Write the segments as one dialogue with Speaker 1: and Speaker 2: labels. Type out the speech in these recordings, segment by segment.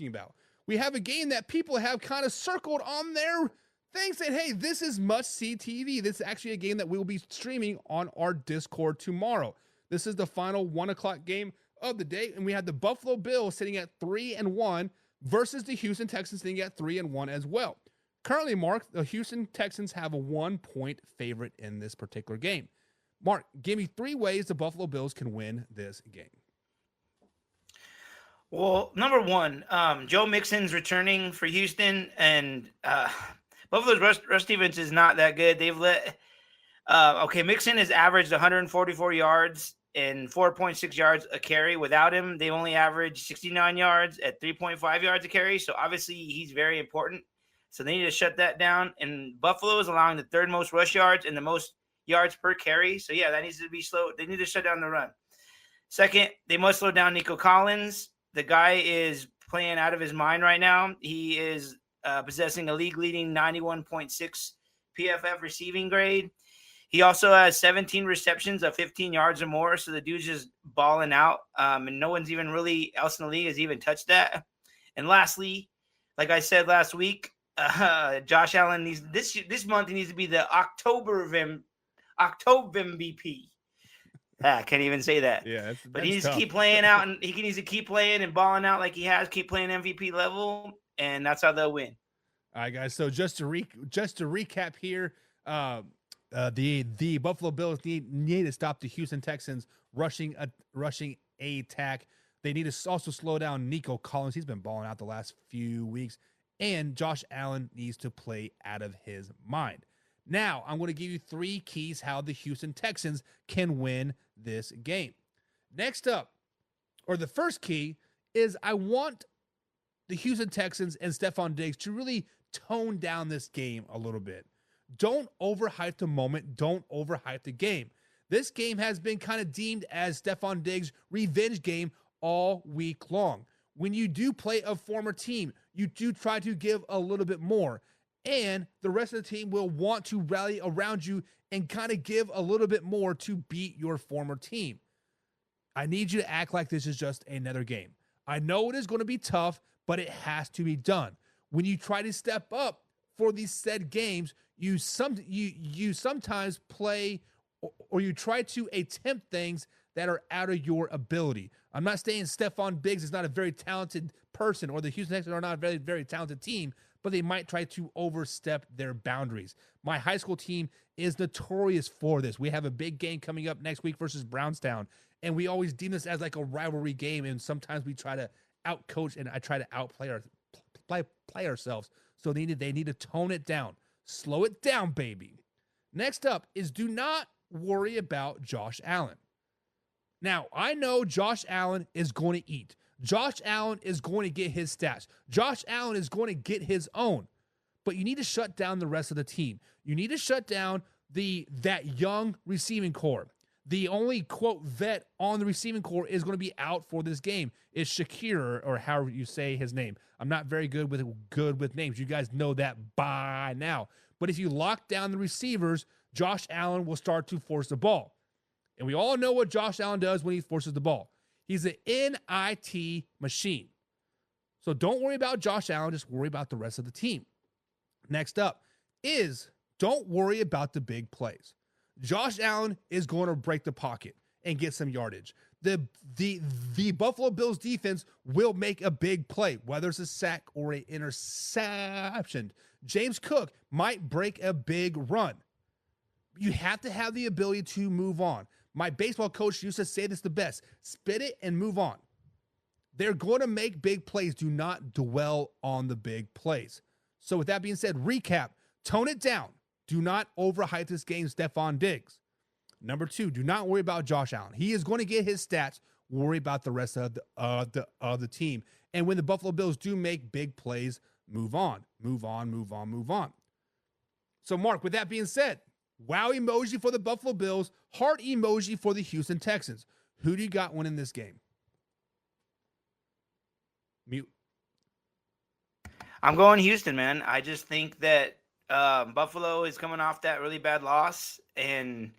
Speaker 1: talking about. We have a game that people have kind of circled on their thing, saying, hey, this is must-see TV. This is actually a game that we will be streaming on our Discord tomorrow. This is the final 1 o'clock game of the day, and we have the Buffalo Bills sitting at 3-1 versus the Houston Texans sitting at 3-1 as well. Currently, Mark, the Houston Texans have a 1-point favorite in this particular game. Mark, give me 3 ways the Buffalo Bills can win this game.
Speaker 2: Well, number one, Joe Mixon's returning for Houston, and Buffalo's rush defense is not that good. They've let Mixon has averaged 144 yards and 4.6 yards a carry. Without him, they only averaged 69 yards at 3.5 yards a carry. So obviously he's very important. So they need to shut that down. And Buffalo is allowing the 3rd most rush yards and the most yards per carry. So yeah, that needs to be slow. They need to shut down the run. Second, they must slow down Nico Collins. The guy is playing out of his mind right now. He is possessing a league-leading 91.6 PFF receiving grade. He also has 17 receptions of 15 yards or more, so the dude's just balling out, and no one's even really else in the league has even touched that. And lastly, like I said last week, Josh Allen needs this month. He needs to be the October MVP. I can't even say that.
Speaker 1: Yeah,
Speaker 2: but he needs to keep playing out, and he needs to keep playing and balling out like he has. Keep playing MVP level, and that's how they'll win.
Speaker 1: All right, guys. So just to recap here, the Buffalo Bills need to stop the Houston Texans rushing attack. They need to also slow down Nico Collins. He's been balling out the last few weeks, and Josh Allen needs to play out of his mind. Now, I'm going to give you 3 keys how the Houston Texans can win this game. Next up, or the first key, is I want the Houston Texans and Stephon Diggs to really tone down this game a little bit. Don't overhype the moment. Don't overhype the game. This game has been kind of deemed as Stephon Diggs' revenge game all week long. When you do play a former team, you do try to give a little bit more. And the rest of the team will want to rally around you and kind of give a little bit more to beat your former team. I need you to act like this is just another game. I know it is going to be tough, but it has to be done. When you try to step up for these said games, you sometimes play or you try to attempt things that are out of your ability. I'm not saying Stephon Diggs is not a very talented person or the Houston Texans are not a very, very talented team, but they might try to overstep their boundaries. My high school team is notorious for this. We have a big game coming up next week versus Brownstown, and we always deem this as like a rivalry game, and sometimes we try to outcoach and I try to outplay play ourselves. So they need to tone it down. Slow it down, baby. Next up is do not worry about Josh Allen. Now, I know Josh Allen is going to eat. Josh Allen is going to get his stats. Josh Allen is going to get his own. But you need to shut down the rest of the team. You need to shut down that young receiving core. The only, quote, vet on the receiving core is going to be out for this game. Is Shakir, or however you say his name. I'm not very good with names. You guys know that by now. But if you lock down the receivers, Josh Allen will start to force the ball. And we all know what Josh Allen does when he forces the ball. He's an NIT machine. So don't worry about Josh Allen. Just worry about the rest of the team. Next up is don't worry about the big plays. Josh Allen is going to break the pocket and get some yardage. The Buffalo Bills defense will make a big play, whether it's a sack or an interception. James Cook might break a big run. You have to have the ability to move on. My baseball coach used to say this the best: spit it and move on. They're going to make big plays. Do not dwell on the big plays. So with that being said, recap, tone it down. Do not overhype this game, Stephon Diggs. Number 2, do not worry about Josh Allen. He is going to get his stats. Worry about the rest of the team. And when the Buffalo Bills do make big plays, move on. Move on, move on, move on. So, Mark, with that being said, wow emoji for the Buffalo Bills, heart emoji for the Houston Texans. Who do you got winning this game? Mute.
Speaker 2: I'm going Houston, man. I just think that Buffalo is coming off that really bad loss, and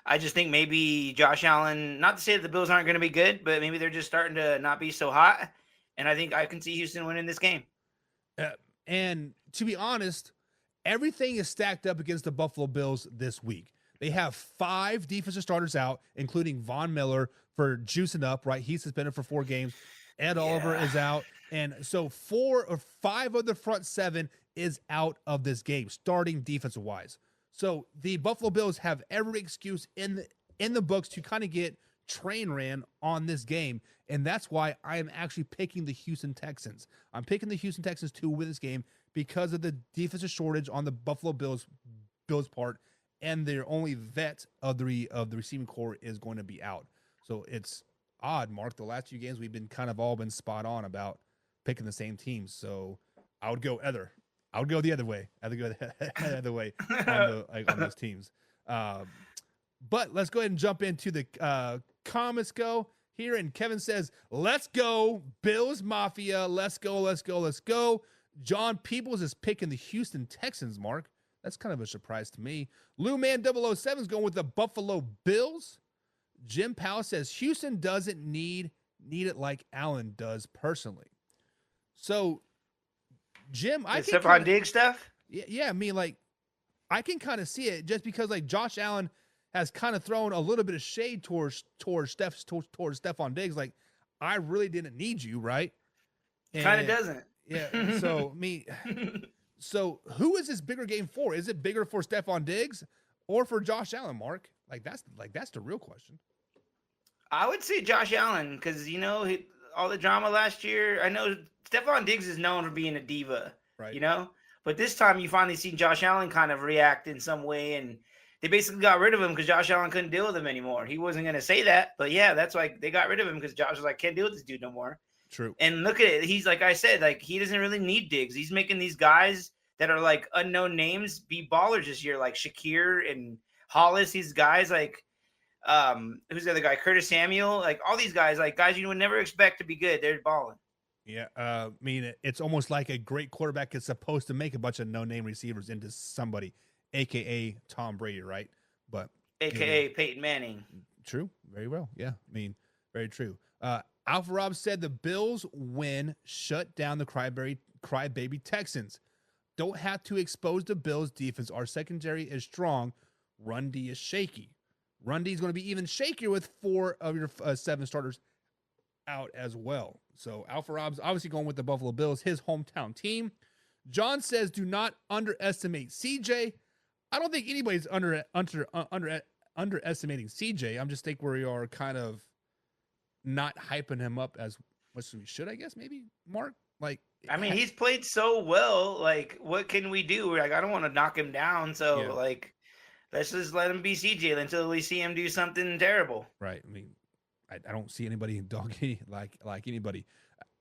Speaker 2: I just think maybe Josh Allen, not to say that the Bills aren't going to be good, but maybe they're just starting to not be so hot. and I think I can see Houston winning this game.
Speaker 1: And to be honest, everything is stacked up against the Buffalo Bills this week. They have 5 defensive starters out, including Von Miller for juicing up, right? He's suspended for 4 games. Ed Oliver is out. And so 4 or 5 of the front 7 is out of this game, starting defensive wise. So the Buffalo Bills have every excuse in the books to kind of get train ran on this game. And that's why I am actually picking the Houston Texans. I'm picking the Houston Texans to win this game because of the defensive shortage on the Buffalo Bills part, and their only vet of the receiving core is going to be out. So it's odd, Mark. The last few games we've been kind of all been spot on about picking the same teams. So I would go the other way. I'd go the other way on those teams. But let's go ahead and jump into the comments go here. And Kevin says, let's go Bills Mafia. Let's go, let's go, let's go. John Peoples is picking the Houston Texans, Mark. That's kind of a surprise to me. Lou Man 007 is going with the Buffalo Bills. Jim Powell says Houston doesn't need it like Allen does personally. So, Jim, I
Speaker 2: can Stephon Diggs stuff.
Speaker 1: Yeah, I mean, like, I can kind of see it just because, like, Josh Allen has kind of thrown a little bit of shade towards Stephon Diggs. Like, I really didn't need you, right?
Speaker 2: Kind of doesn't.
Speaker 1: Yeah. So So who is this bigger game for? Is it bigger for Stephon Diggs or for Josh Allen, Mark? That's the real question.
Speaker 2: I would say Josh Allen because, all the drama last year. I know Stephon Diggs is known for being a diva,
Speaker 1: right?
Speaker 2: But this time you finally see Josh Allen kind of react in some way, and they basically got rid of him because Josh Allen couldn't deal with him anymore. He wasn't going to say that, but yeah, that's why they got rid of him because Josh was like, can't deal with this dude no more.
Speaker 1: True.
Speaker 2: And look at it. He's like I said, like he doesn't really need Diggs. He's making these guys that are like unknown names be ballers this year, like Shakir and Hollis. These guys like, who's the other guy? Curtis Samuel. Like all these guys, like guys you would never expect to be good. They're balling.
Speaker 1: Yeah. I mean, it's almost like a great quarterback is supposed to make a bunch of no-name receivers into somebody, AKA Tom Brady, right? But
Speaker 2: AKA Peyton Manning.
Speaker 1: True. Very well. Yeah. I mean, very true. Alpha Rob said the Bills win, shut down the crybaby Texans. Don't have to expose the Bills' defense. Our secondary is strong. Run D is shaky. Run D is going to be even shakier with 4 of your 7 starters out as well. So Alpha Rob's obviously going with the Buffalo Bills, his hometown team. John says, do not underestimate CJ. I don't think anybody's underestimating CJ. I'm just think we are kind of not hyping him up as much as we should, I guess, maybe, Mark? Like,
Speaker 2: I mean, he's played so well. Like, what can we do? Like, I don't want to knock him down. So, like, let's just let him be CJ until we see him do something terrible.
Speaker 1: Right. I mean, I don't see anybody doggy like anybody.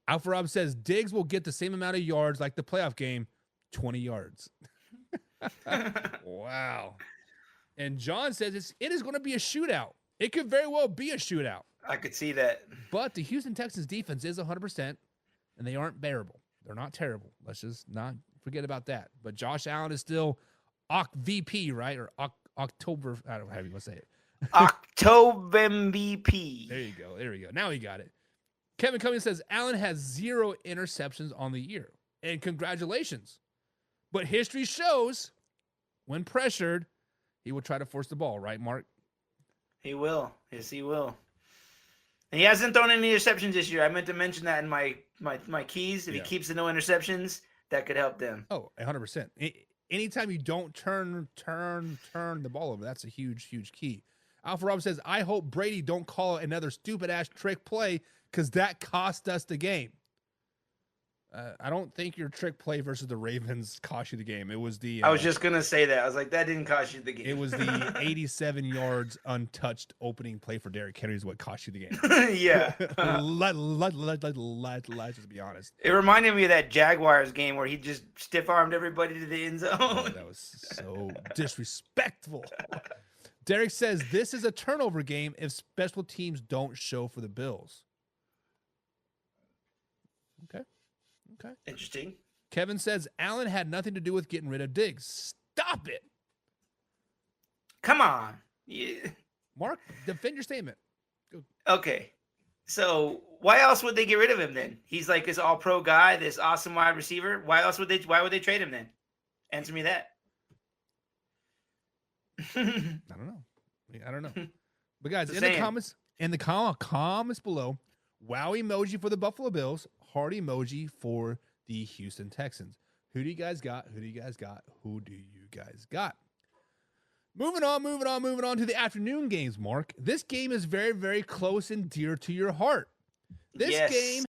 Speaker 1: Alpha Rob says Diggs will get the same amount of yards like the playoff game, 20 yards. Wow. And John says it is going to be a shootout. It could very well be a shootout.
Speaker 2: I could see that.
Speaker 1: But the Houston Texans defense is 100%, and they aren't bearable. They're not terrible. Let's just not forget about that. But Josh Allen is still VP, right? Or October. I don't know how you want to say it.
Speaker 2: October MVP.
Speaker 1: There you go. Now he got it. Kevin Cummings says Allen has 0 interceptions on the year. And congratulations. But history shows when pressured, he will try to force the ball, right, Mark?
Speaker 2: He will. Yes, he will. And he hasn't thrown any interceptions this year. I meant to mention that in my keys. If he keeps the no interceptions, that could help them.
Speaker 1: Oh, 100%. Anytime you don't turn the ball over, that's a huge, huge key. Alpha Rob says, I hope Brady don't call another stupid-ass trick play because that cost us the game. I don't think your trick play versus the Ravens cost you the game. It was the...
Speaker 2: I was just going to say that. I was like, that didn't cost you the game.
Speaker 1: It was the 87 yards untouched opening play for Derrick Henry is what cost you the game.
Speaker 2: Yeah.
Speaker 1: Let's just be honest.
Speaker 2: It reminded me of that Jaguars game where he just stiff-armed everybody to the end zone.
Speaker 1: Oh, that was so disrespectful. Derek says, this is a turnover game if special teams don't show for the Bills. Okay.
Speaker 2: Interesting.
Speaker 1: Kevin says Allen had nothing to do with getting rid of Diggs. Stop it.
Speaker 2: Come on. Yeah.
Speaker 1: Mark, defend your statement. Go.
Speaker 2: Okay. So why else would they get rid of him then? He's like this all pro guy, this awesome wide receiver. Why would they trade him then? Answer me that.
Speaker 1: I don't know. I don't know. But guys,
Speaker 2: Just
Speaker 1: in
Speaker 2: saying.
Speaker 1: the comments below, wow emoji for the Buffalo Bills, heart emoji for the Houston Texans. Who do you guys got? Who do you guys got? Who do you guys got? Moving on to the afternoon games, Mark. This game is very, very close and dear to your heart. This
Speaker 2: Yes.
Speaker 1: game